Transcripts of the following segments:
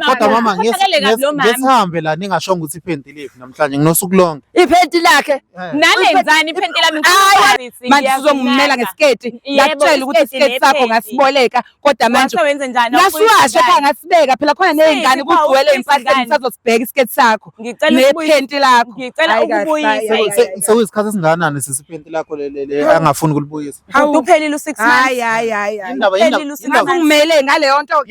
Kodwa mama ngesihambe la ningashonga ukuthi iphenti lephi namhlanje nginosuku lonke. Iphenti lakhe. Nalenzani iphenti lami Manje sizongimela ngesiketi. Ngiyakutshela ukuthi isiketi sakho ngasiboleka kodwa manje wenze njani? ngasiwashe ekhaya ngasibeka phela khona nezingane kugcwele impahla sizosibheka isiketi sakho. Nephenti lakho. Ngicela ukubuyisa. Sekuyisikhathi esingakanani sisiphenti lakho lele angafuni ukulibuyisa. Uphelile u6 months. Hayi. Ngakungimele ngaleyo nto.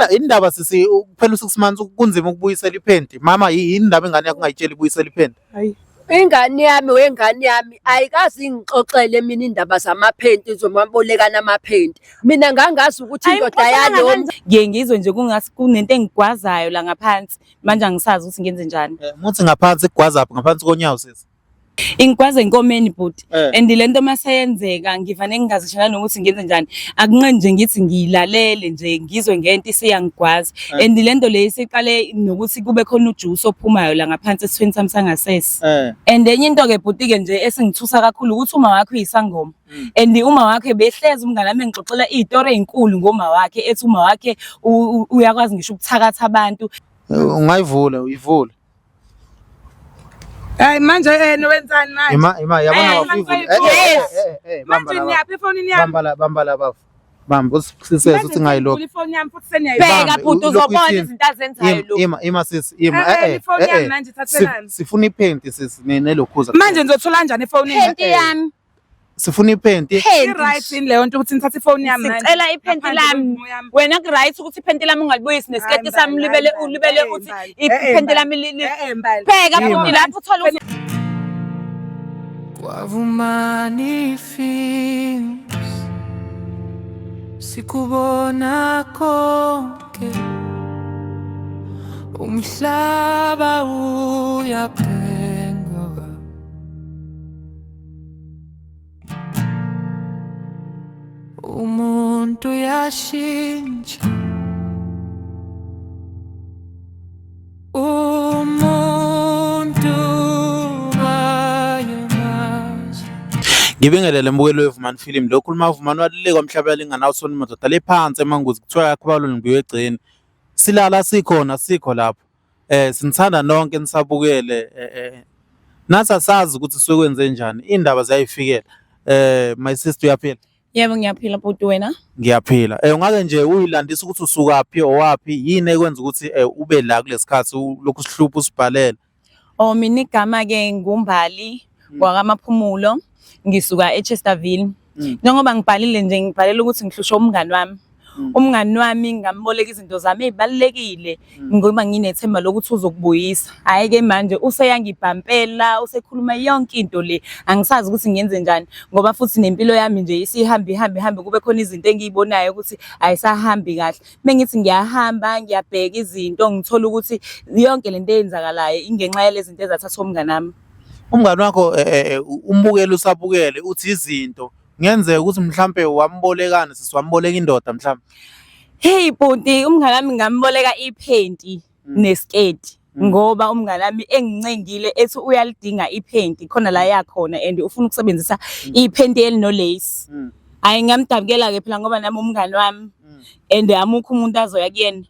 Indaba sisi kuphela u6 months kunzima ukubuyisela iphenti. Mama indaba ingane yakho ungayitshela ibuyisela iphenti. Hayi. Ingane yami ayikazi ngixoxele mina indaba zamaphenti zomabolekana amaphenti. Mina ngangazi ukuthi indoda yalo ngiye ngizwe nje kungasi kunento engigwazayo la ngaphansi. Manje angisazi ukuthi ngenze njani. Muthi ngaphansi kugwazaphi ngaphansi konyawo sisi. Ingikwaze inkomeni bhuti and lento maseyenzeka ngivane ngingazishela nokuthi ngenze njani akunqe nje ngithi ngiyilalele nje ngizwe ngento isiyangigwaza and lento le isiqale nokuthi kube khona ujuice ophumayo la ngaphansi esithweni sami sangasese and enye into ke bhuti ke nje esingithusa kakhulu ukuthi uma wakho uyisangoma and uma wakhe behlezi umngane wami ngixoxela izitori ezinkulu ngoma wakhe ethi uma wakhe uyakwazi ngisho ukuthakatha abantu ungayivula uyivula. Hayi manje wenzani manje? Ima yabona wafivula. Manje niyaphi efonini yami? Bambala bafu. Bamba usisese ukuthi ngayilokho. Ifoni yami futhi seniyayibeka. Bheka bhuti uzobona izinto azenzayo lo. Ima sisi ima ifoni yami manje thathelani. Sifuna iphenti sisi nelokhuza. Manje ngizothola kanjani efoni yami? Iphenti yami. Sifuna iphenti. Right in leyo nto ukuthi ngithathe ifoni yami manje. Sicela iphenti lami. Wena ku right ukuthi iphenti lami ungalibuyisi nesiketi sami libele uthi iphenti lami bheka bhuti lapho uthola ukuthi Wavumani films sikubona konke umhlaba uyaphenduka umuntu yashintsha Ngibingelele mbukelo weVumani Film lo khuluma uVumani walileka umhlaba lingana usoni madoda lephansi emanguzi kuthiwa yakubalo ngibuye egcini silala sikho lapho sinithanda nonke nisabukele nasa sazi ukuthi sikwenze njani indaba ziyayifikela my sister uyaphila. Yebo ngiyaphila bhuti wena. Ngiyaphila ungake nje uyilandisa ukuthi usukaphi owapi yini ekwenza ukuthi ube la kulesikhathi lokhu sihlupha usibhalela. Mina igama ke ngumbali kwakamaphumulo ngisuka eChesterville. Njengoba ngibhalile nje ngibhalela ukuthi ngihlusha umngani wami. Umngani wami ngamboleka izinto zami ezibalekile ngoba nginethemba lokuthi uzokubuyisa. Hayi ke manje useyangibhampela usekhuluma yonke into le angisazi ukuthi ngenze njani ngoba futhi nempilo yami nje isihambe kube khona izinto engiyibonayo ukuthi ayisahambi kahle. Mengithi ngiyahamba ngiyabheka izinto ngithola ukuthi yonke lento eyenzakalayo ingenxa yalezi zinto ezathatha umngani wami. Umngani wakho umbukele usabukele uthi izinto ngenzeka ukuthi mhlambe wambolekana sisiwamboleka indoda mhlambe. Hey bhuti umngane wami ngamboleka iphenti nesiketi ngoba umngane wami engincengile ethi uyalidinga iphenti khona la yakhona and ufuna ukusebenzisa iphenti elino lace. Hayi ngamdabukela ke phela ngoba nami umngane wami and amukho umuntu azoya kuyena.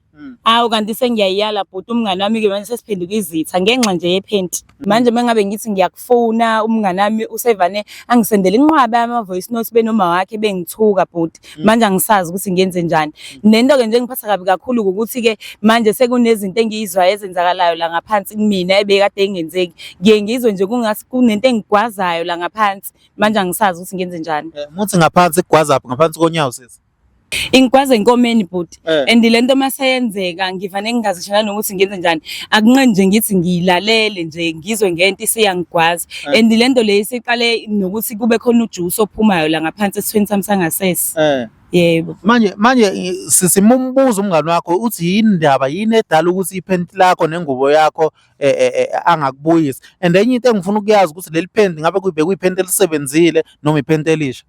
Awu kanti sengiyayala bhuti umngane wami ke manje sesiphenduka izitha ngenxa nje yephenti. Manje mengabe ngithi ngiyakufuna umngane wami usevane angisendele inqwaba ama voice notes benoma wakhe bengithuka bhuti. Manje angisazi ukuthi ngenze njani. Nento ke nje ngiphatha kabi kakhulu ukuthi ke manje sekunezinto engiyizwa ezenzakalayo la ngaphansi kumina ebekade engenzeki. Ngiye ngizwe nje kungasi kunento engigwazayo la ngaphansi. Manje angisazi ukuthi ngenze njani. Muthi ngaphansi kugwazaphi ngaphansi konyawo sisi. Ingikwaze inkomeni bhuti and lento maseyenzeka ngivane ngingazishela nokuthi ngenze njani akunqe nje ngithi ngiyilalele nje ngizwe ngento isiyangigwaza and lento le isiqale nokuthi kube khona ujuice ophumayo la ngaphansi esithweni sami sangasese. Yebo manje sisimumbuza umngane wakho uthi yini indaba yini edala ukuthi iphenti lakho nengubo yakho angakubuyisi and enye into engifuna ukuyazi ukuthi leli phenti ngabe kuyibheka iphenti elisebenzile noma iphenti elisha.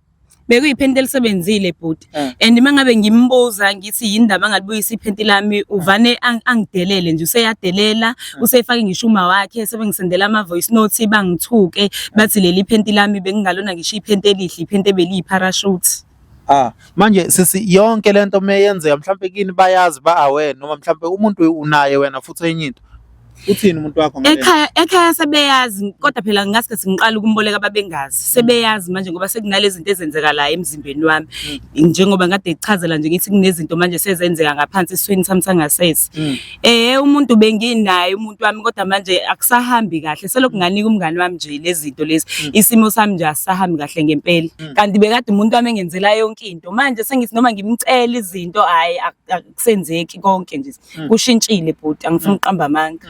Bekuyiphenti elisebenzile bhuti and mangabe ngimbuza ngithi yindaba angalibuyisa iphenti lami uvane angidelele nje useyadelela usefake ngisho uma wakhe sebengisendela ama voice notes bangithuke bathi leli iphenti lami bengingalona ngisho iphenti elihle iphenti ebeliyi parachute. Manje sisi yonke lento meyenzeka mhlambe kini bayazi ba-aware noma mhlambe umuntu unaye wena futhi enye into. Uthini umuntu wakho ngale? Ekhaya sebeyazi kodwa phela ngaske singiqala ukumboleka babengazi. Sebeyazi manje ngoba sekunalezi zinto ezenzekalayo emzimbeni wami. Njengoba ngade ichazela nje ngithi kunezinto manje sezenzeka ngaphansi esweni sami sangasese. Umuntu benginaye umuntu wami kodwa manje akusahambi kahle. Selokhu nganika umngani wami nje lezi zinto lezi. Isimo sami nje asisahambi kahle ngempela. Kanti bekade umuntu wami engenzela yonke into. Manje sengithi noma ngimcela izinto hayi akusenzeki konke nje. Kushintshile bhuti angifuni uqamba amanga.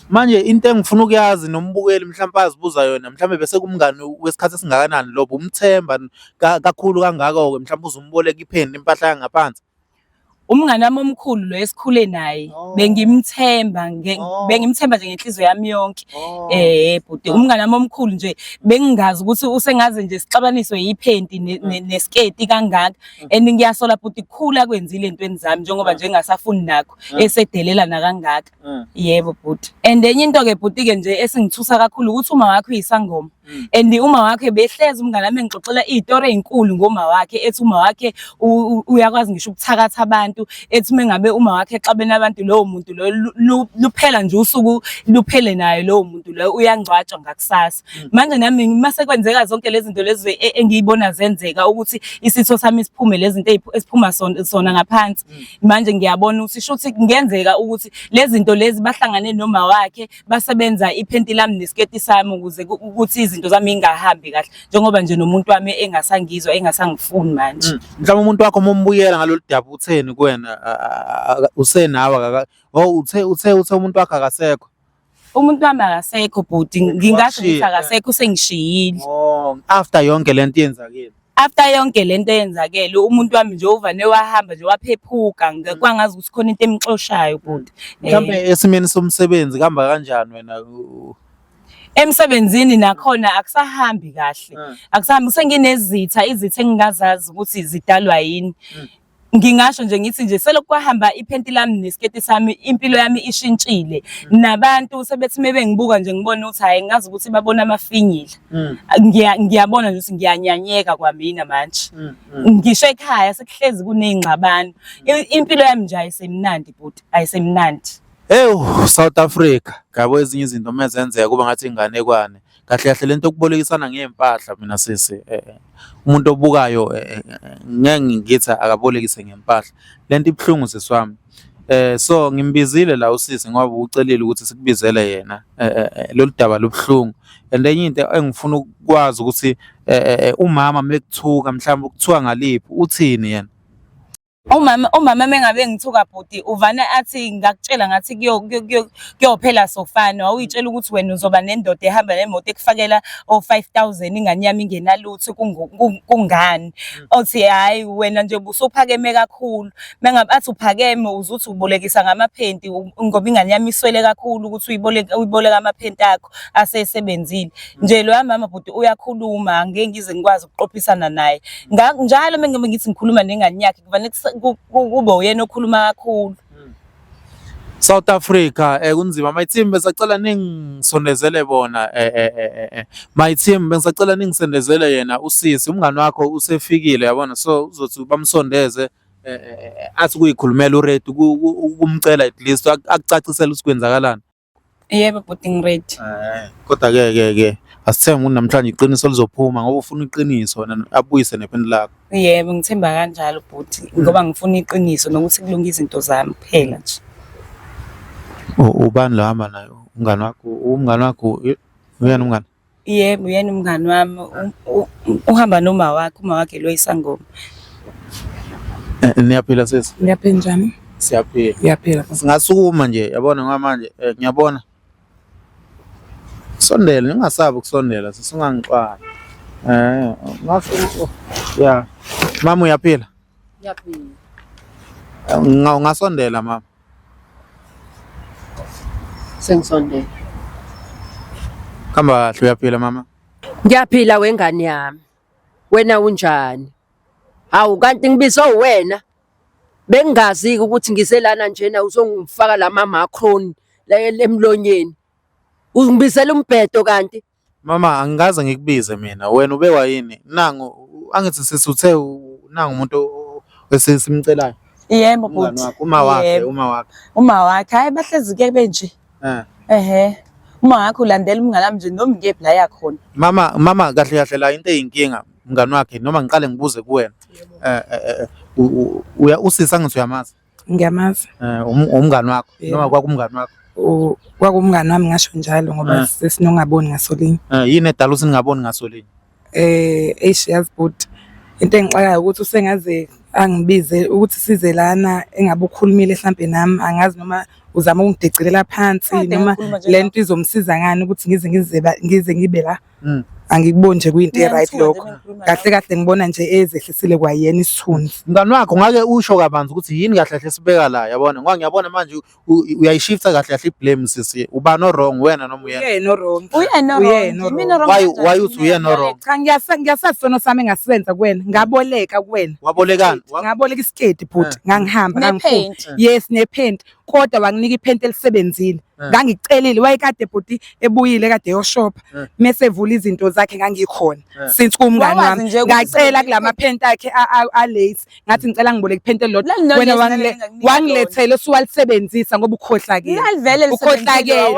Manje into engifuna ukuyazi nombukeli mhlawumbe azibuza yona mhlawumbe bese kumngani wesikhathi esingakanani lo umthemba kakhulu kangaka-ke mhlawumbe uzumboleka iphendi impahla yangaphansi. Umngani wami omkhulu lo esikhule naye bengimthemba bengimthemba nje ngenhliziyo yami yonke. Bhuti umngani wami omkhulu nje bengingazi ukuthi usengaze nje sixabaniswe yiphenti nesketi kangaka. And ngiyasola bhuti kukhula kwenzile entweni zami njengoba nje ngingasafuni nakho esedelela nakangaka. Yebo bhuti. And enye into ke bhuti ke nje esingithusa kakhulu ukuthi uma wakho uyisangoma. And uma wakhe behlezi umngani wami engixoxela izitori ezinkulu ngoma wakhe ethi uma wakhe uyakwazi ngisho ukuthakatha abantu ethi mengabe uma wakhe exabene abantu lowo muntu lo luphela nje usuku luphele naye lowo muntu lo uyangcwatshwa ngakusasa. Manje nami mase kwenzeka zonke lezi zinto lezi engiyibona zenzeka ukuthi isitho sami siphume lezi zinto esiphuma sona ngaphansi. Manje ngiyabona ukuthi shuthi kungenzeka ukuthi lezi zinto lezi bahlangane noma wakhe basebenza iphenti lami nesketi sami ukuze ukuthi izinto zami ingahambi kahle njengoba nje nomuntu wami engasangizwa engasangifuni manje. Mhlawumbe umuntu wakho mombuyela ngalolu daba utheni kuwena usenawe uthe umuntu wakho akasekho. Umuntu wami akasekho bhuti ngingasho ukuthi akasekho sengishiyile. After yonke lento yenzakile. After yonke lento eyenzakele umuntu wami nje uvane wahamba nje waphephuka kwangazi ukuthi khona into emxoshayo bhuti. Mhlawumbe esimeni somsebenzi kuhamba kanjani wena? Emsebenzini nakhona akusahambi kahle. Akusahambi senginezitha izitha engingazazi ukuthi zidalwa yini. Ngingasho nje ngithi nje selokhu kwahamba iphenti lami nesketi sami impilo yami ishintshile. Nabantu sebethi mebengibuka nje ngibona ukuthi hayi ngazi ukuthi babona amafinyila. Ngiyabona nje ukuthi ngiyanyanyeka kwamina manje. Ngisho ekhaya sekuhlezi kunezingxabano. Impilo yami nje ayisemnandi bhuti ayisemnandi. South Africa ngabo ezinye izinto mezenzeka kuba ngathi inganekwane kahle kahle lento yokubolekisana ngempahla mina sisi umuntu obukayo ngeke ngithi akabolekise ngempahla lento ibhlungu seswami. So ngimbizile la usisi ngoba ucelile ukuthi sikubizele yena lolu daba lobhlungu. And enye into engifuna ukwazi ukuthi umama mekuthuka mhlawumbe ukuthuka ngaliphi uthini yena? Umama mengabe ngithuka bhuti uvana athi ngakutshela ngathi kuyophela sofana wawuyitshela ukuthi wena uzoba nendoda ehamba nemoto ekufakela o5,000 ingane yami ingenalutho kungani. Othi hayi wena nje usuphakeme kakhulu mengabe athi uphakeme uzuthi ubolekisa ngamaphenti ngoba ingane yami iswele kakhulu ukuthi uyiboleka amaphenti akho asesebenzile. Nje lo mama bhuti uyakhuluma angeke ngize ngikwazi ukuqophisana naye. Njalo mengabe ngithi ngikhuluma nengane yakhe kufanele kube uyena okhuluma kakhulu. South Africa kunzima my team besacela ningisondezele bona my team besacela ningisondezele yena usisi umngani wakho usefikile yabona so uzothi bamsondeze athi kuyikhulumela uready ukumcela at least akucacisela ukuthi kwenzakalani. Yebo bhuti ngiready. Kodwa ke asithembe namhlanje iqiniso lizophuma ngoba ufuna iqiniso wena abuyise nephendi lakho. Yebo ngithemba kanjalo bhuti ngoba ngifuna iqiniso nokuthi kulunga izinto zami kuphela nje. Ubani lo hamba nayo umngani wakho uyena umngani? Yebo uyena umngani wami uhamba noma wakhe lo isangoma. Niyaphila sisi? Niyaphila njani? Siyaphila. Ngiyaphila. Singasukuma nje yabona ngamanje ngiyabona. Sondela ningasabi ukusondela sisingangixwala. Ngafu ya mama uyaphila? Ngiyaphila. Ungasondela mama. Sengisondela. Khamba kahle uyaphila mama? Ngiyaphila wengane yami. Wena unjani? Hawu kanti ngibizwe wena. Bengazi ukuthi ngiselana njena uzongifaka lama macron la emlonyeni. Ungibizela umbhedo kanti? Mama angikaze ngikubize mina wena ubekwa yini nangu angithi sisuthe nangu umuntu esesimcelayo. Yebo Umngani bhuti. wakho, uma wakhe, Yebo. uma wakhe. Uma wakhe hayi bahlezi ke benje. Uma wakhe ulandela umngane wami nje noma ngiyephi la yakhona. Mama kahle kahle la into eyinkinga umngani wakhe noma ngiqale ngibuze kuwena. Usisa ngithi uyamazi. Ngiyamazi. Umngani wakho Yebo. noma kwakumngani wakho. Kwakumngani wami ngasho njalo ngoba sesinongaboni ngasolinye. Yini edala ukuthi ningaboni ngasolinye? Yazi bhuti into engixakayo ukuthi usengaze angibize ukuthi size lana engabe ukhulumile mhlambe nami angazi noma uzama ukungidicilela phansi Kade noma ngikhuluma nje lento izomsiza ngani ukuthi ngize ngibe la. Angikuboni nje kuyinto right lokho. Kahle kahle ngibona nje ezehlisile kwayena isithunzi. Mngani wakho ngake usho kabanzi ukuthi yini kahle kahle sibeka la yabona ngoba ngiyabona manje uyayishifta kahle kahle iblame sisi uba no wrong wena noma uyena. Uyena wrong. Uyena wrong. Mina wrong. Why uthi uyena wrong? Cha ngiyasazi sono sami engasisenza kuwena ngaboleka kuwena. Wabolekani? Ngaboleka isketi bhuti ngangihamba ngangiphuma. Nepaint. Yes nepaint kodwa wanginika ipaint elisebenzile. Ngangicelile wayekade bhuti ebuyile kade yoshop mase evula izinto zakhe ngangikhona since kumngani Wawazi wami nje ukuthi ngacela usebenzile kulama paint akhe a lace ngathi ngicela ngiboleke ipaint elilodwa Lali nonke wena esingakunika wangilethela usuwalisebenzisa ngoba ukhohlakele Ngiyalivele ukhohlakele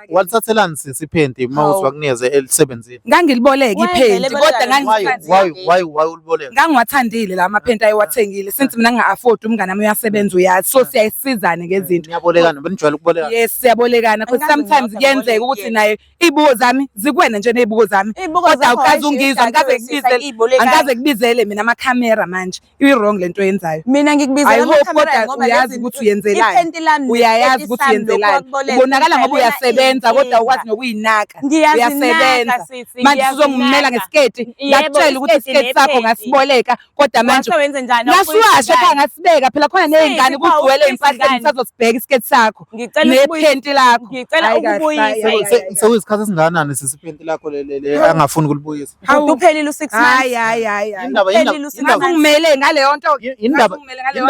walithathelani sisi iphenti mawuthi wakunikeze elisebenzile. ngangiliboleka Wayevele ipaint kodwa boleka Why uliboleka? ngangiwathandile la mapaint ayewathengile since mina nginga-afford umngane wami uyasebenza uyazi so siyayisizana ngezinto Niyabolekana benijwayele ukubolekana? yes siyabolekana because Angazi sometimes ngakho kuyenzeka ngaboleka ukuthi naye izibuko zami zikwena nje nezibuko zami kodwa awukazi ungizwa angikaze kubizele mina amakhamera manje i-wrong lento oyenzayo Mina ngikubizela I hope amakhamera kodwa ngoba uyazi lezi ukuthi uyenzelani. iphenti lami Uyayazi ukuthi uyenzelani ubonakala ngoba uyasebenza kodwa ukwazi nokuyinaka uyasebenza manje uzongimela ngesiketi ngakutshela ukuthi isiketi sakho ngasiboleka kodwa manje wenze njani ngasiwashe pha ngasibeka phela khona nezingane kugcwele impahla sisazosibheka isiketi sakho nephenti lakho ngicela ukubuyisa Sekuyisikhathi esingakanani sisi iphenti lakho leli angafuni ukulibuyisa? uphelile u6 months hayi uphelile u6 months ngingumele ngaleyo nto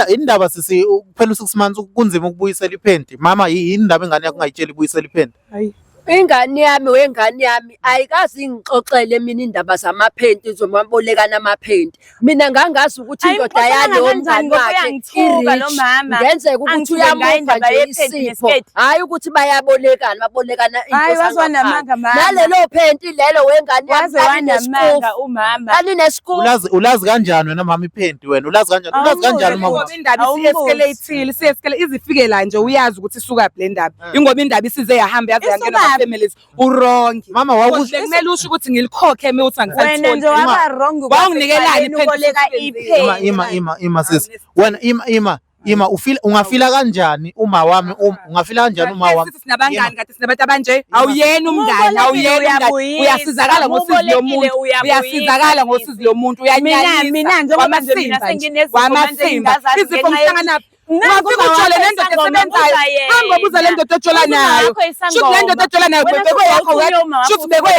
Indaba sisi kuphela u6 months kunzima ukubuyisela iphenti. Mama yini indaba ingane yakho ungayitshela ibuyisela iphenti? Ingane yami wengane yami ayikazi ingixoxele mina indaba zamaphenti zomabolekana amaphenti. Mina ngangazi ukuthi indoda yalo mngani wakhe ngenzeka ukuthi uyamupha nje isipho. Hayi ukuthi bayabolekana babolekana into nalelo phenti lelo wengane waze wanamanga umama kani nesikufu. Ulazi kanjani wena mama iphenti wena? Ulazi kanjani? Ulazi kanjani mama? Ngoba indaba siyeskelate ifike la nje uyazi ukuthi isuka le ndaba ingoba indaba isize yahamba yaze yangena families urongi Mama wakusho kumele usho ukuthi ngilikhokhe eme uthi wena nje waba wrong wawunginikelani uboleka Ima sisi wena ima ungafila kanjani uma wami ungafila kanjani uma wami? Sinabangani kade sinabantu abanje awuyena umngani uyasizakala ngosizi lomuntu uyasizakala ngosizi lomuntu uyanyanyisa mina njengoba nje mina senginezifo izifo mhlangana ungafika uthole le ndoda esebenzayo hamba ubuza le ndoda otshola nayo shuthi le ndoda otshola nayo bekwe yakho wedwa shuthi bekwe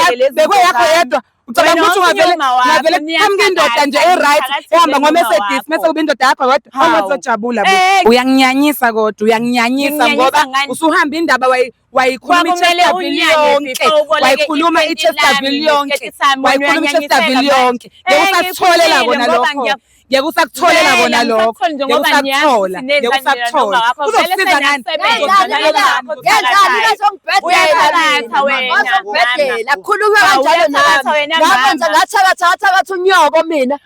yakho yedwa ucabanga ukuthi ungavele hamke indoda nje e-right ehamba ngo-Mercedes mase kube indoda yakho wedwa ongazojabula uyanginyanyisa kodwa uyanginyanyisa ngoba usuhamba indaba wayikhuluma i-Chesterville yonke wayikhuluma i-Chesterville yonke wayikhuluma i-Chesterville yonke ngekusakutholela kona lokho ngiyakutholela kona lokho ngiyakuthola uzosiza ngani uyazongibhedela khuluma kanjalo nami ngakwenza ngathakatha unyoko mina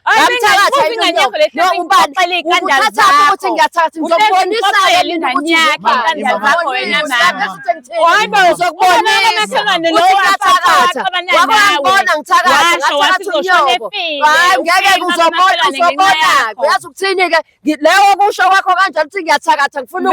ngiyathatha uyazi ukuthini ke leyo kusho kwakho kanjalo ukuthi ngiyathakatha ngifuna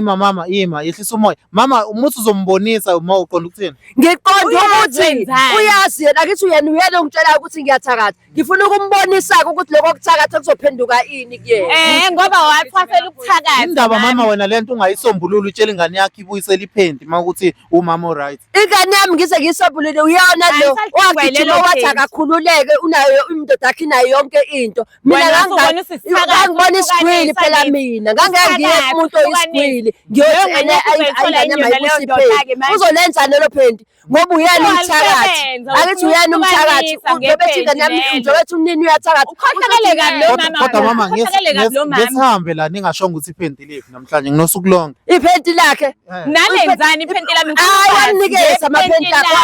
Mama yehlisa umoya mama umuthi uzombonisa uma uqonda ukuthini? Ngiqonda ukuthi uyazi yena kithi uyena ungitshela ukuthi ngiyathakatha ngifuna ukumbonisa ukuthi lokho kuthakatha kuzophenduka ini kuyena ngoba wathafela ukuthakatha indaba mama wena lento ungayisombulula utshela ingane yakho ibuyisela iphenti uma ukuthi umama right ingane yami ngize ngisobulile uyona lo wagijima wathi akakhululeke unayo indoda yakhe inayo yonke into. Mina ngangibona isigwili phela mina. Ngangeke ngiye kumuntu oyisigwili. Ngiyothi ayanyama yikusipheli. Uzolenzani lo Phendi? Ngoba uyena umthakathi. Akithi uyena umthakathi. Bebethi nami ngizobethi umnini uyathakathi. Ukhohlakele kabi lo mama. Kodwa mama ngesihambe la ningashonga ukuthi iPhendi lipi namhlanje nginosuku lonke. iPhendi lakhe Nalenzani iPhendi lami? ayanikeza amaPhendi lakhe.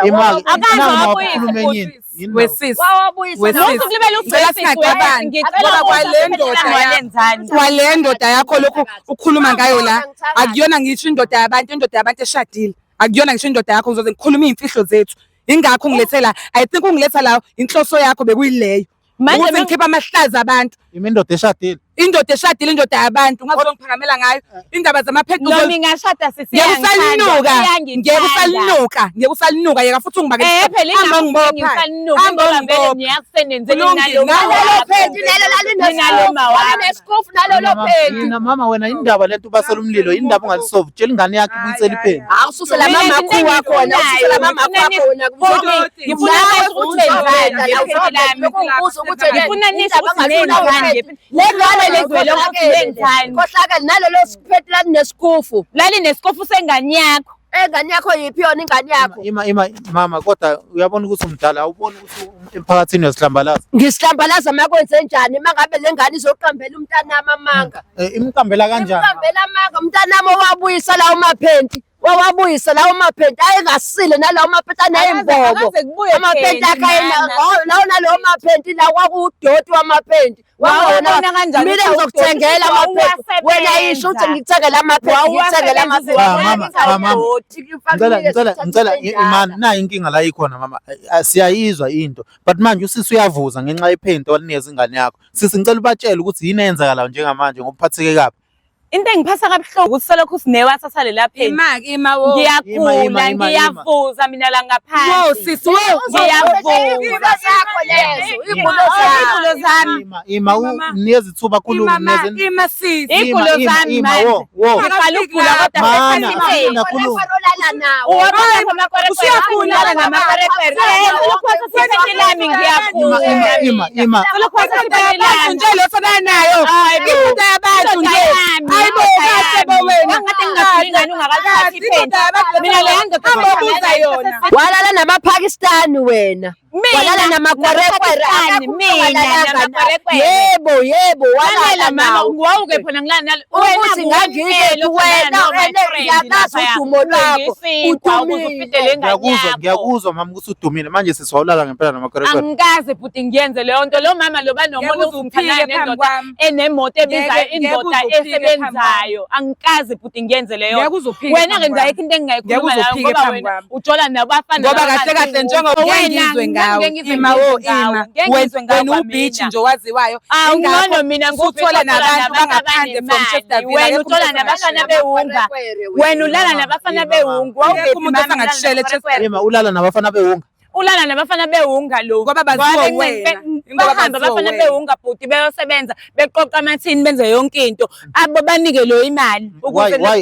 Imali Wesisi. Kwale ndoda yakho lokhu ukhuluma ngayo la akuyona ngisho indoda yabantu eshadile akuyona ngisho indoda yakho uzoze ngikhuluma izimfihlo zethu ingakho ngilethela I think ungiletha la inhloso yakho bekuyileyo manje ngikhipha amahlazi abantu indoda eshadile indoda yabantu ngazongiphakamela ngayo indaba zamaPhendi noma ingashada ngiyusalinuka yeka futhi ungibake mama wena indaba lento basela umlilo indaba ungalisolve tshela ingane yakhe ibuyisela iPhendi awususela mama kuwa khona ususela mama kwakho khohlakala nalolo siphethi lani nesikufu sengane yakho engane yakho yiphi yona ingane yakho mama kodwa uyabona ukuthi umdala awuboni ukuthi emphakathini uyasihlambalaza ngisihlambalaza makwenze njani mangabe lengane izoqambela umntanami amanga imqambela kanjani imqambela amanga umntanami owabuyisa lawo maPhendi wawabuyisa lawo maPhendi ayengasile nalawo maPhendi anayimbobo amaPhendi akayena lawo nalawo maPhendi la kwakudoti wamaPhendi wawona mina ngizokuthengela amaPhendi wena yisho ukuthi ngikuthengela amaPhendi ngikuthengela amaPhendi ngicela imani nayo inkinga la ikhona mama siyayizwa into but manje usisi uyavuza ngenxa yePhendi walinikeza ingane yakho sisi ngicela ubatshele ukuthi yini eyenzakala njengamanje ngokuphatheke kabi into engiphatha kabuhlungu ukuthi selokhu sinewathatha lela Phendi ngiyagula ngiyavuza mina la ngaphansi ngiyavuza yakho lezo igulo zami niyezi thuba khuluma igulo zami manje ngifala ukugula kodwa usiyafuna namaperepe lami ngiyagula selokhu wathatha lami nje lefana nayo into yabantu nje walala namaPakistani wena walala namakwerekwere yebo walala mama wawuke khona ngilana ukuthi ngangizwe wena yakazi udumo lwakho udumile ngiyakuzwa mama ukuthi udumile manje sisiwawulala ngempela namakwerekwere angikaze futhi ngiyenze leyo nto lo mama lo banomuntu ozumthana nendoda enemoto ebiza indoda esebenzayo angikaze futhi ngiyenze leyo wena ke ngayikho into engingayikhuluma la ngoba wena ujola nabafana ngoba kahle kahle njengoba ngiyizwe ngawo wena ubeach nje waziwayo ngcono mina nguthola nabantu bangaphandle from Chester wena ujola nabafana bewunga wena ulala nabafana bewunga umuntu angashele Chester ulala nabafana bewunga ulala nabafana bewunga lo ngoba baziwa wena bahamba abafana bewunga futhi beyosebenza beqoqa amathini benze yonke into abo banike lo imali ukuze why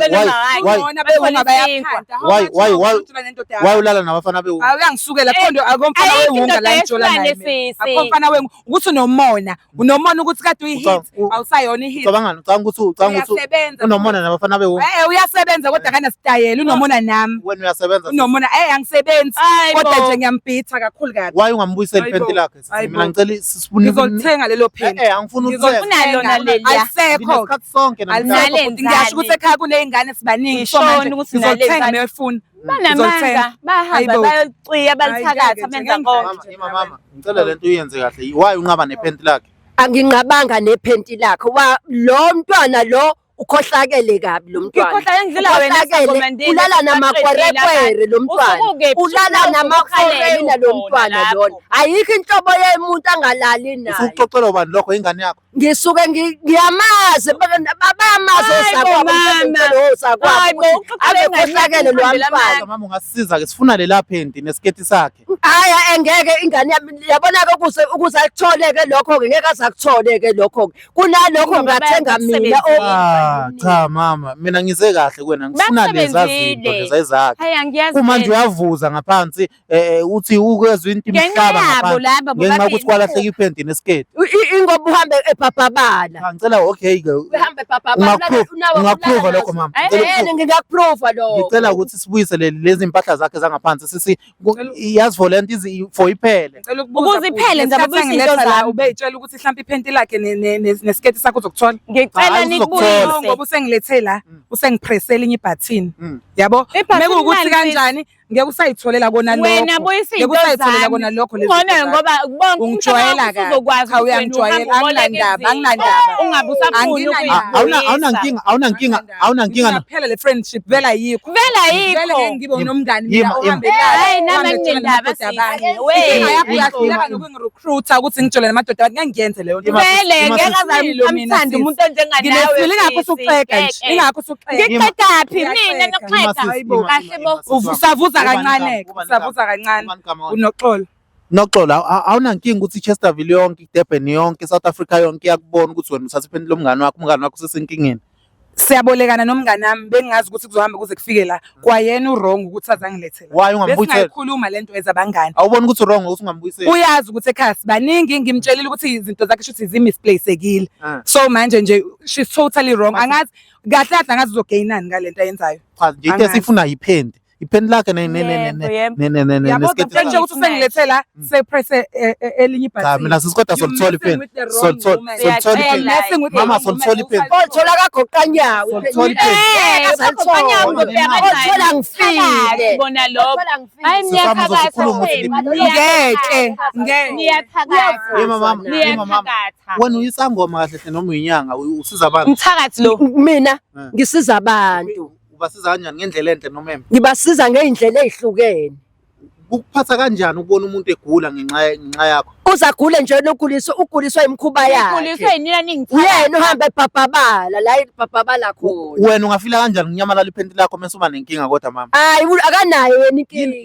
ulala nabafana bewunga awuyangisukela khondo akomfana wewunga la njola naye akomfana wengu ukuthi unomona ukuthi kade uyihit awusayona ihit ucabanga ukuthi unomona nabafana bewunga uyasebenza kodwa kana style unomona nami wena uyasebenza unomona angisebenzi kodwa nje ngiyambitha kakhulu kabi why ungambuyiseli iPhendi lakhe mina ngicela sifuna ngizothenga lelo Phendi angifuni ukuthenga lona lelia asekho isikhathi sonke ngiyasho ukuthi ekhaya kuneyingane sibaningi so manje ngizothenga neyefuna banamanga bahamba bayociya balithakatha benza konke mama ngicela lento uyenze kahle why unqaba nePhendi lakhe anginqabanga nePhendi lakhe lo mntwana lo ukhohlakele kabi lo mntwana ulala namakwerekwere lo mntwana ulala namakwerekwere lo mntwana lona ayikho inhlobo yemuntu angalali nayo usuxoxela ubani lokho ingane yakho ngisuke ngiyamazi babamazi osakwabo mama ungasisiza-ke sifuna lela phenti nesiketi sakhe. hhayi engeke ingane yami yabona-ke ukuze akuthole-ke lokho-ke ngeke aze akuthole-ke lokho-ke kunalokho ngathenga mina Cha mama mina ngize kahle kuwena ngifuna leza zinto leza ezakhe. Uma nje uyavuza ngaphansi uthi ukezwe into imhlaba ngaphansi ngenxa yokuthi kwalahleka iphenti nesiketi. ingoba uhambe ebhabhabala. Ngicela okay-ke Uhambe ebhabhabala. ungakuprova lokho mama. Ngingakuprova lokho. Ngicela ukuthi sibuyise lezi mpahla zakhe zangaphansi sisi yazi for lento for iphele. Ukuze iphele nje abuyise izinto zami. Ubeyitshela ukuthi mhlawumbe iphenti lakhe nesiketi sakho uzokuthola. Ngicela nikubuyise. Ngoba usengilethela la usengipressela inye ibhathini. Yabo? Mekuwukuthi kanjani ngeke usayitholela kona lokho. Wena buyisa izinto usayitholela kona lokho lezi. Khona ngoba bonke ungijwayela kahle. uzokwazi Cha uyangijwayela anginandaba. Ungabe usafuni awuna nkinga phela le friendship vela yikho. Vele ngeke ngibe nomngani mina ohambe la. Hayi nami nginendaba sibani. Uyahluleka nokungirecruiter ukuthi ngijole namadoda ngeke ngiyenze leyo nto. Vele ngeke azamthanda umuntu onjenganawe. Nginefile ingakho usuqeka nje. Ingakho usuqeka. Ngiqedaphi mina noqeda. Kahle bo. Usavuza kancane. Usavuza kancane. Unoxolo. Noxolo awunankinga ukuthi iChesterville yonke iDurban yonke iSouth Africa yonke iyakubona ukuthi wena usathe iphenti lomngane wakho usesenkingeni. Siyabolekana nomngane nami bengazi ukuthi kuzohamba kuze kufike la kwayena wrong ukuthi azangilethela. Why ungambuyisela? Besikhuluma lento ezabangani. Awubona ukuthi wrong ukuthi ungambuyiseli. Uyazi ukuthi ekhaya baningi ngimtshelile ukuthi izinto zakhe shuthi zimisplaceekile. So manje nje she's totally wrong. Angazi kahle kahle angazi uzogainani ngalento ayenzayo. Cha nje into esifuna iphenti. Iphenti lakhe nesiketi sakhe. Ukuthi usengilethela sepress elinye ibhathini. Cha mina sisikodwa solithola iphenti. Solithola iphenti. Mama solithola iphenti. Olithola kagoqanyawo. Solithola iphenti. Olithola ngifile. Bona lokho. Hayi niyakhatha. Ngeke. Mama. Wena uyisangoma kahle noma uyinyanga usiza abantu. Umthakathi lo. Mina ngisiza abantu. Ubasiza kanjani ngendlela enhle noma embi? Ngibasiza ngey'ndlela ey'hlukene. Ukuphatha kanjani ukubona umuntu egula ngenxa yakho? Uzagule nje uguliswa imikhuba yakhe. Uguliswa yinina ningithanda. Uyena uhamba ebhabhabala la ibhabhabala khona. Wena ungafila kanjani nginyamalala iphenti lakho mase uba nenkinga kodwa mama? Hayi akanayo yena inkinga.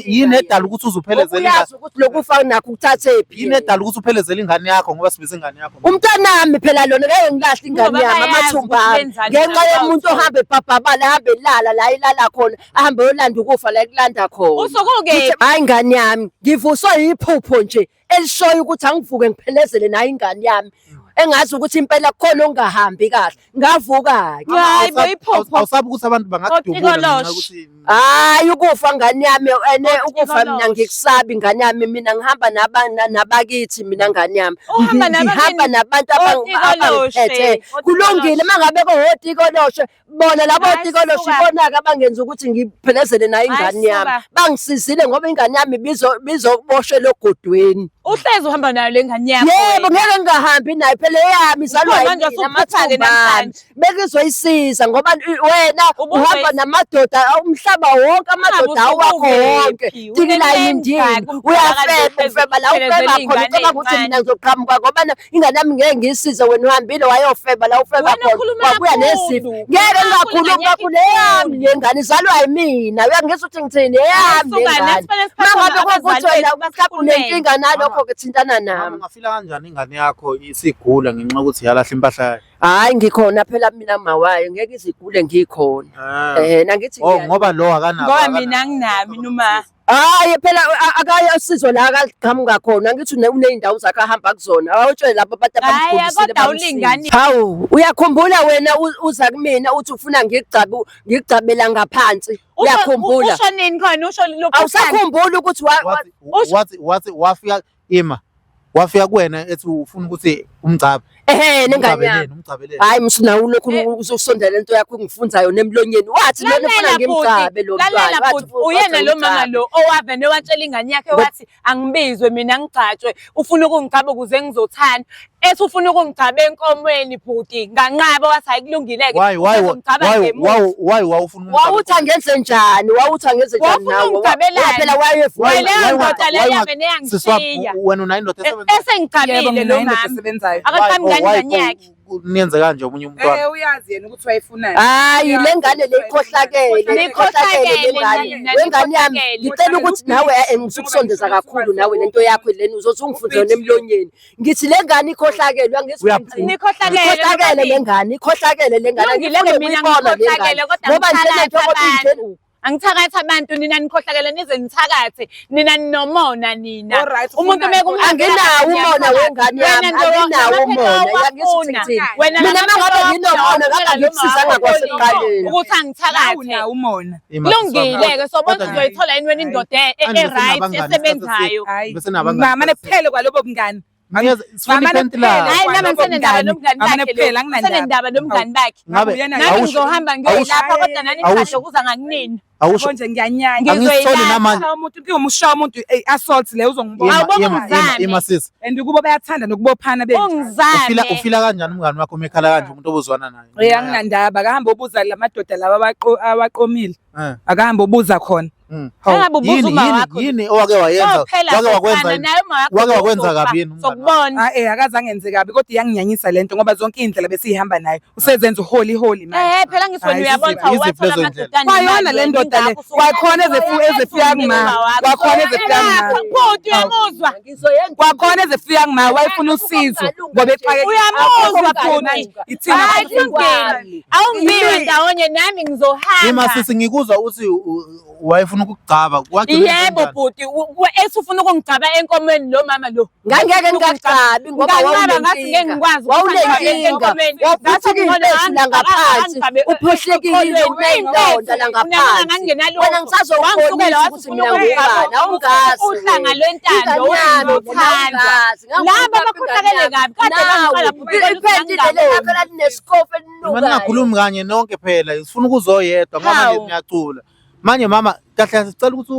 Yini edala ukuthi uzuphelezele ingane? Uyazi ukuthi lokufa nakho ukuthathephi. Yini edala ukuthi uphelezele ingane yakho ngoba sibiza ingane yakho? Umntanami phela lona ngeke ngilahle ingane yami amathumba. Ngenxa yomuntu ohamba ebhabhabala ahambe lala la ilala khona ahambe yolanda ukufa la kulanda khona. Usukuke. Hayi ingane yami ngivuswa yiphupho nje elishoyo ukuthi angivuke ngiphelezele nayo ingane yami engazi ukuthi impela khona ongahambi kahle ngavuka-ke. Hayi boyiphupho. Awusabi ukuthi abantu bangakudubula ngenxa yokuthi hayi ukufa ngane yami ukufa mina ngikusabi ngane yami mina ngihamba nabakithi mina ngane yami ngihamba nabantu abangiphethe kulungile mangabe kohotikoloshe bona labo hotikoloshe ibona-ke abangenza ukuthi ngiphelezele nayo ingane yami bangisizile ngoba ingane yami bizoboshelwa ogodweni. Uhlezi uhamba nayo le ngane yakho. Yebo ngeke ngingahambi nayo phela eyami izalwa yini bekizoyisiza ngoba wena uhamba namadoda umhlaba wonke amadoda awakho wonke tikila yindini uyafeba la ufeba khona ucaba ukuthi mina ngizoqhamuka ngoba ingane yami ngeke ngiyisize wena uhambile wayofeba la ufeba khona wabuya nezifo ngeke ngakhuluma kuleyami lengane izalwa yimina uyangizwa ukuthi ngithini eyami lengane mangabe kuthi wena mhlawumbe unenkinga nalokho ke thintana nami. Ungafila kanjani ingane yakho isigula ngenxa yokuthi yalahla impahla yayo? Hayi ngikhona phela mina mawayo ngeke izigule ngikhona. Nangithi ngoba lo akanabo. Ngoba mina nginami noma hayi phela akayo usizo la akaqhamuka khona ngithi uney'ndawo zakhe ahamba kuzona awutshele labo abantu abamgulisile bamsini. Hawu uyakhumbula wena uza kumina uthi ufuna ngigcabela ngaphansi uyakhumbula? Usho nini khona usho lokho? Awusakhumbula ukuthi wafika ima wafika kuwena ethi ufuna ukuthi umgcabe nengane yami. Hayi msina ulokhu uzosondela into yakho ungifunza yona emlonyeni. Wathi lena ufuna ngimgcabe lo mntwana. Wathi uyena lo mama lo owavene watshela ingane yakhe wathi angibizwe mina ngigcatshwe ufuna ukungicaba ukuze ngizothanda. Ethi ufuna ukungicaba enkomweni bhuti nganqaba wathi ayikulungile-ke. Why wawufuna wawuthi angenze njani? Wawuthi angenze njani nawe? Phela wena unayindoda esengicabile lo mama. Akaqhamuki ngane yakhe. Niyenze kanje omunye umntwana. Uyazi yena ukuthi wayifunani. Hayi le ngane le ikhohlakele. Wengane yami ngicela ukuthi nawe ngisukusondeza kakhulu nawe lento yakho lena uzothi ungifunze nemlonyeni. Ngithi le ngane ikhohlakele angithi nikhohlakele le ngane ikhohlakele le ngane. Ngileke mina ngikhohlakele kodwa ngithakatha angithakatha abantu nina nikhohlakele nize nithakathe nina ninomona nina. Umuntu anginawo umona wengane yami anginawo umona yangisukuthi mina mangabe nginomona ngabe ngikusiza ngakwasekuqaleni ukuthi angithakathe umona. kulungile-ke sobona uzoyithola yini wena indoda e-right esebenzayo. Mama nephele kwalobo bungani. Hayi nama ngisenendaba nomngani bakhe nami ngizohamba ngiyoyilapha kodwa nani ngiqashe ukuza ngakunini konje ngiyanyanya umuntu umusha umuntu assault le uzongibona and kubo bayathanda nokubophana ufila kanjani umngani wakho umekhala kanje umuntu obuzwana naye? Anginandaba akahamba ubuza lamadoda laba abaqomile akahamba ubuza khona. Yini owake wayenza wake wakwenza kabi yini sokubona? Akazange enze kabi kodwa iyanginyanyisa lento ngoba zonke indlela besihamba nayo usezenza holy manje. Phela ngithona uyabona wathola amadodana kwayona le ndoda le kwakhona ezifika kuma kwakhona ezifika uyamuzwa kwakhona ezifika kuma wayifuna usizo ngoba exake uyamuzwa ithina awungibiwe ndawonye nami ngizohamba. Sisi ngikuzwa uthi wayefuna ukugcaba yebo bhuti ethi ufuna ukungicaba enkomeni lo mama lo ngangeke ngingagcabi ngoba wawunenkinga waphuthukile ngaphansi uphohlekile uneyindoda la ngaphansi wena ngisazowangizukela ukuthi mina ngubani awungazi uhlanga lwentando uzothandwa laba bakhohlakele kabi kade bangqala bhuti lakho lalinesikofu elinukayo. Ningakhulumi kanye nonke phela sifuna ukuzoyedwa ngoba nje ngiyacula manje mama kahle sicela ukuthi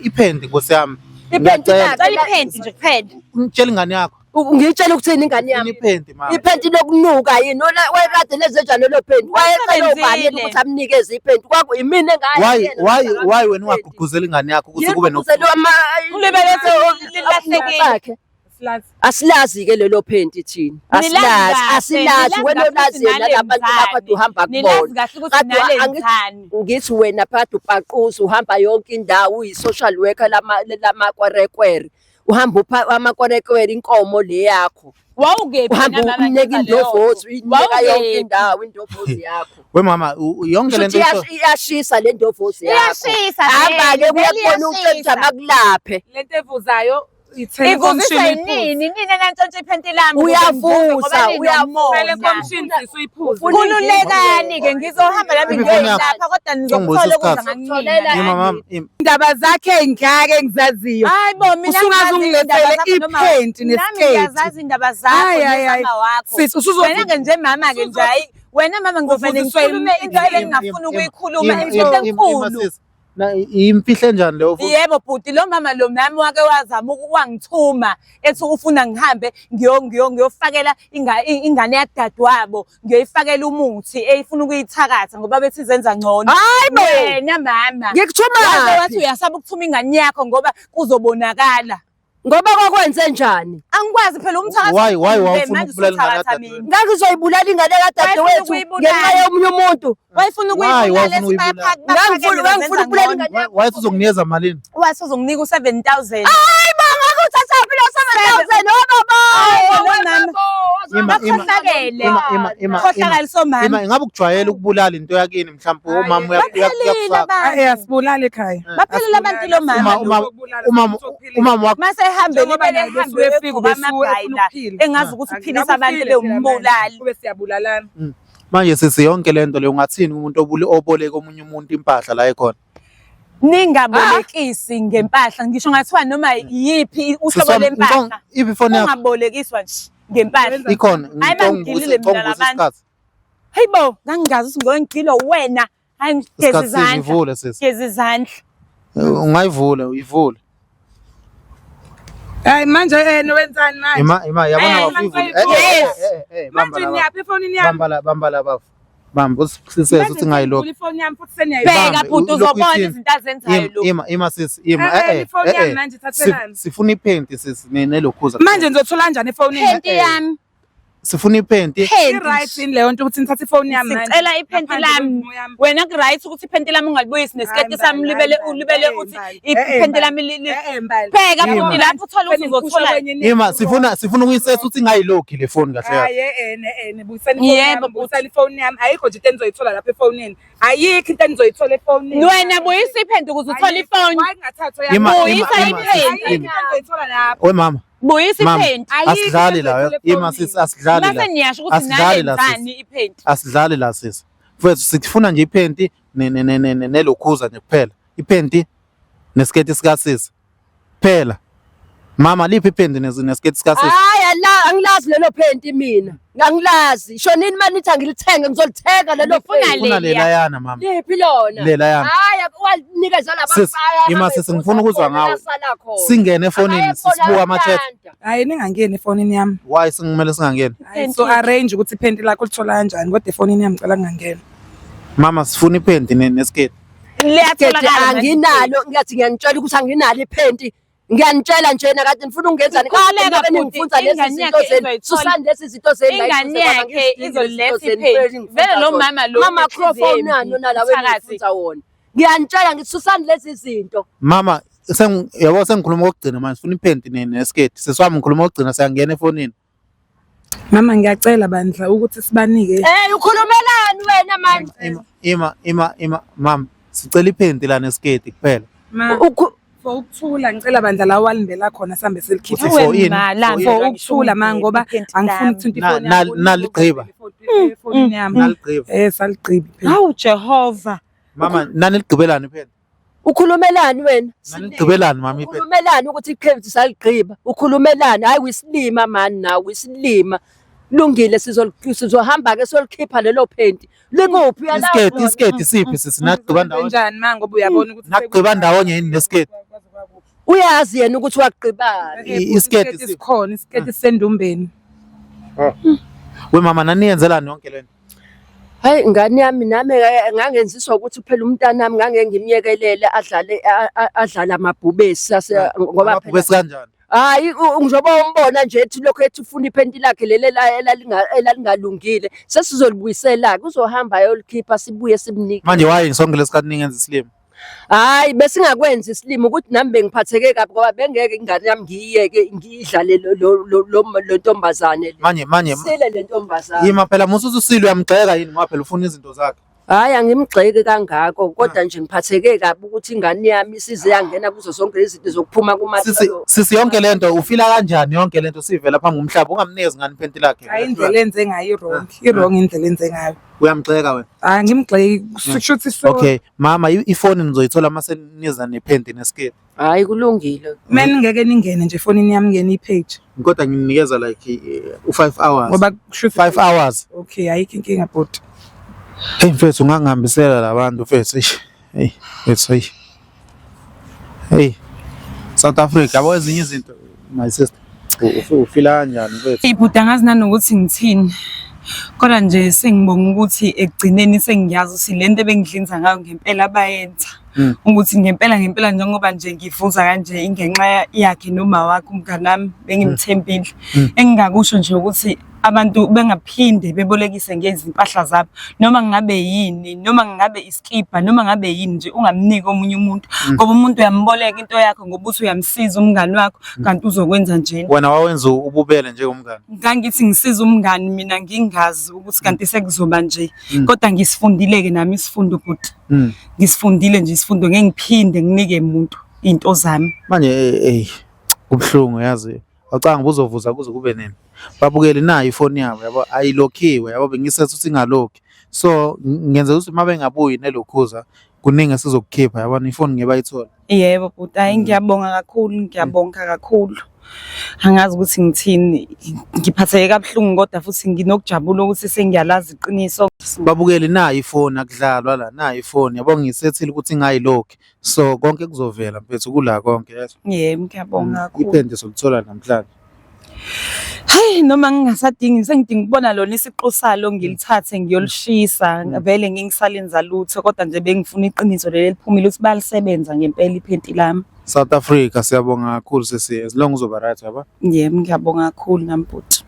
iphendi Nkosi yami. Iphendi nje kuphela. Ngitshela ingane yakho. Ngitshela ukuthini ingane yami? Iphendi mama. Iphendi lokunuka yini? Wayekade lezenjalo lo phendi. Wayecela ubani ukuthi amnikeze iphendi. Kwakho yimina engane. Why wena ungagqugquzela ingane yakho ukuthi kube ulibeleze lilahlekile. Asilazi ke lelo phendi thina. Asilazi wena ulazi nalabantu lapha uhamba kubona. Ngithi wena phakathi upaquza uhamba yonke indawo uyi-social worker lamakwerekwere. Uhamba amakwerekwere inkomo le yakho. Wawungephi uhamba umnika indovozi uyinika yonke indawo indovozi yakho. We mama yonke lento iyashisa le ndovozi yakho. Iyashisa hamba-ke kuyakubona ukuthi akulaphe lento evuzayo ivuzisa nini nantshontsha iphenti lami uyavuza khululekani-ke ngizohamba nami ngiyoyilapha kodwa nizokuthola ukudla ngakunini. Indaba zakhe ngake ngizaziyo hayi bo mina ungazungilethele iphenti ngiyazazi indaba zakho nesamba wakho wena-ke nje mama-ke nje hayi wena mama ngizovele ngikhulume into engingafuni ukuyikhuluma into enkulu. Imfihle njani leyo? Yebo bhuti lo mama lo nami wake wazama wangithuma ethi ufuna ngihambe ngiyofakela ingane yadadewabo ngiyoyifakela umuthi eyifuna ukuyithakatha ngoba bethi zenza ngcono. Wena mama ngikuthuma wathi uyasaba ukuthuma ingane yakho ngoba kuzobonakala ngoba kwakwenze njani? Angikwazi phela umthakathi why wawufuna ukubulala ingane yakho? Ngangizoyibulala ingane kadadewethu ngenxa yomunye umuntu. Wayefuna ukuyibulala ngangifuna ukubulala ingane yakho. Wayethi uzonginikeza malini? Wathi uzonginika u7,000. Hayi banga uthatha phela u7,000 khohlakele somama. Ingabe ukujwayela ukubulala into yakini mhlawumbe umama uyakufaka. Asibulala ekhaya. Baphelela abantu lo mama. Umama wakho masehambe libele hambe uyefika kwamabhayida engazi ukuthi uphilisa abantu bewumbulali kube siyabulalana. Manje sisi yonke lento le ungathini umuntu oboleka omunye umuntu impahla la ekhona? Ningabolekisi ngempahla ngisho ngathiwa noma yiphi uhlobo lempahla. Iphi phone yakho? Ungabolekiswa nje. ngempahla. Ikhona Hayi mangigilile mina labantu. Hayibo, ngangingazi ukuthi ngigilo wena. Hayi ngigeza izandla. Ivule sisi. Geza izandla. Ungayivula, uyivule. Hayi manje wenzani manje? Ima yabona wafivula. Manje niyaphi efonini yami? Bamba la bafu. Bamba usisese uthi ngayilokho. Ifoni yami futhi seniyayibamba. Bheka futhi uzobona izinto azenzayo lo. Ima sisi, ima ifoni yami manje thathelani. Sifuna iphenti sisi nelokhuza. Manje ngizothola kanjani efonini? Phenti yami. Sifuna iphenti. I-right in leyo nto ukuthi ngithathe ifoni yami manje. Sicela iphenti lami. Wena ku-right ukuthi iphenti lami ungalibuyisi nesiketi sami libele uthi iphenti lami bheka futhi lapho uthola ukuthi uzothola. Ima sifuna ukuyisesa ukuthi ngayilokhi le phone kahle kahle. Hayi buyisani ifoni yami. Ayikho nje into enizoyithola lapha efonini. Ayikho into enizoyithola efonini. Wena buyisa iphenti ukuze uthole ifoni. Buyisa iphenti. We mama. Buyisa iphenti. Asidlali la. Ima sisi asidlali la. Mase niyasho ukuthi naye ngani iphenti. Asidlali la sisi. Mfethu sifuna nje iphenti nelokhuza nje kuphela. Iphenti nesiketi sika sisi. Phela. Mama liphi iphenti nesiketi sika sisi? Hayi angilazi lelo phenti mina. Ngangilazi. Shonini manithi angilithenge ngizolithenga lelo phenti. Ufuna lela yana mama. Liphi lona? Lela yana. Hayi wanikeza labafaya. Ima sisi ngifuna ukuzwa ngawe. Singene efonini sisibuka ama-chat. Hayi ningangeni efonini yami. Why singumele singangeni? So arrange ukuthi iphenti lakho lithola kanjani kodwa efonini yami ngicela ngingangena. Mama sifuna iphenti nesiketi. Liyatholakala anginalo ngathi ngiyanitshela ukuthi anginalo iphenti. Ngiyanitshela njena kade ngifuna ungenzani Qaleka ngifunza lezi zinto zenu susani lezi zinto zenu ingane yakhe izoletha iphenti vele lo mama lo microphone nani nala wena ufunza wona ngiyanitshela ngithi susani lezi zinto mama yabo sengikhuluma kokugcina manje sifuna iphenti nesiketi seswami ngikhuluma kokugcina siyangena efonini. Mama ngiyacela bandla ukuthi sibanike. Ukhulumelani wena manje? Ima mama sicela iphenti la nesiketi kuphela. For ukuthula ngicela bandla la walindela khona sambe selikhipha for ukuthula manje ngoba angifuni ukuthinta ifoni yami. Naligqiba. Ifoni yami. Naligqiba. Saligqiba. Hawu Jehova. Mama nani ligqibelani iphenti? Ukhulumelani wena? Naligqibelani mama iphenti? Ukhulumelani ukuthi iphenti saligqiba? Ukhulumelani? Hayi wisilima mani nawe wisilima. Lungile sizohamba ke solikhipha lelo phenti. Likuphi yalawo? Isiketi siphi sisi nagqiba ndawonye? Kanjani manje ngoba uyabona ukuthi nagqiba ndawonye yini nesiketi? Uyazi yena ukuthi waqibana. Isiketi sikhona, isiketi sendumbeni. We mama nani yenzelani yonke lento? Hayi ingane yami nami ngangenziswa ukuthi phela umntana wami ngangengimyekelele adlala amabhubesi ngoba amabhubesi kanjani? Hayi ngizoba umbona nje ethi lokho ethi ufuna iphenti lakhe leli elalingalungile sesizolibuyisela kuzohamba ayolikhipha sibuye simnike. Manje waye sonke lesikhathi ningenza isilimo? Hayi besingakwenza isilimo ukuthi nami bengiphatheke kabi ngoba bengeke ingane yami ngiyiyeke ngidlale lo ntombazane manje sile le ntombazane. Yima phela musuthi usilo uyamgxeka yini ngoba phela ufuna izinto zakhe? Hayi angimgxeki kangako kodwa nje ngiphatheke kabi ukuthi ingane yami isize yangena kuzo zonke izinto zokuphuma kumatholo. Sisi yonke lento ufila kanjani yonke lento sivela phambi ngomhlaba ungamnikezi ngani iphenti lakhe? Hayi indlela enze ngayo i-wrong indlela enze ngayo. Uyamgxeka wena? Hayi ngimgxeki kushuthi so. Okay mama ifoni nizoyithola mase niza nephenti nesiketi. Hayi kulungile. Mina ngeke ningene nje efonini yami ngene ipage. Kodwa nginikeza like u5 hours. Ngoba kushuthi 5 hours. Okay ayikho inkinga bhuti. Hey mfethu ungangihambisela labantu mfethu. Hey mfethu hey South Africa yabo ezinye izinto my sister ufila kanjani mfethu? Ibhuda ngazi nanokuthi ngithini. Kodwa nje sengibonga ukuthi ekugcineni sengiyazi ukuthi lento ebengidlinza ngayo ngempela bayenza. Ukuthi ngempela njengoba nje ngivuza kanje ingenxa yakhe noma wakhe umngane wami bengimthembile. Engingakusho nje ukuthi abantu bengaphinde bebolekise ngezimpahla zabo noma ngabe yini noma ngabe iskipa noma ngabe yini nje ungamniki omunye umuntu ngoba umuntu uyamboleka into yakho ngoba uthi uyamsiza umngane wakho kanti uzokwenza njeni. Wena wawenza ububele njengomngane? Ngangithi ngisiza umngane mina ngingazi ukuthi kanti sekuzoba nje kodwa ngisifundile ke nami isifundo futhi. Ngisifundile nje isifundo ngeke ngiphinde nginike umuntu into zami. Manje kubhlungu yazi. Awucanga ubuzovuza kuze kube nini? Babukele nayo ifoni yabo yabo ayilokhiwe yabo bengisethu singaloki. So ngenza ukuthi mabe ngabuyi nelokhuza kuningi esizokukhipha yabona ifoni ngeke bayithole. Yebo bhuti, hayi ngiyabonga kakhulu. Angazi ukuthi ngithini, ngiphatheke kabuhlungu kodwa futhi nginokujabula ukuthi sengiyalazi iqiniso. Babukeli nayi ifoni akudlalwa la, nayi ifoni yabona ngisethile ukuthi ngayilokhi. So konke kuzovela mfethu kula konke yes. Yebo ngiyabonga kakhulu. Iphente sokuthola namhlanje. Hayi noma ngingasadingi sengidinga ukubona lona isiqu salo ngilithathe ngiyolishisa vele ngingisalenza lutho kodwa nje bengifuna iqiniso leli liphumile ukuthi balisebenza ngempela iphenti lami. South Africa siyabonga kakhulu sesi as long uzoba right yaba. Yebo ngiyabonga kakhulu nambutho.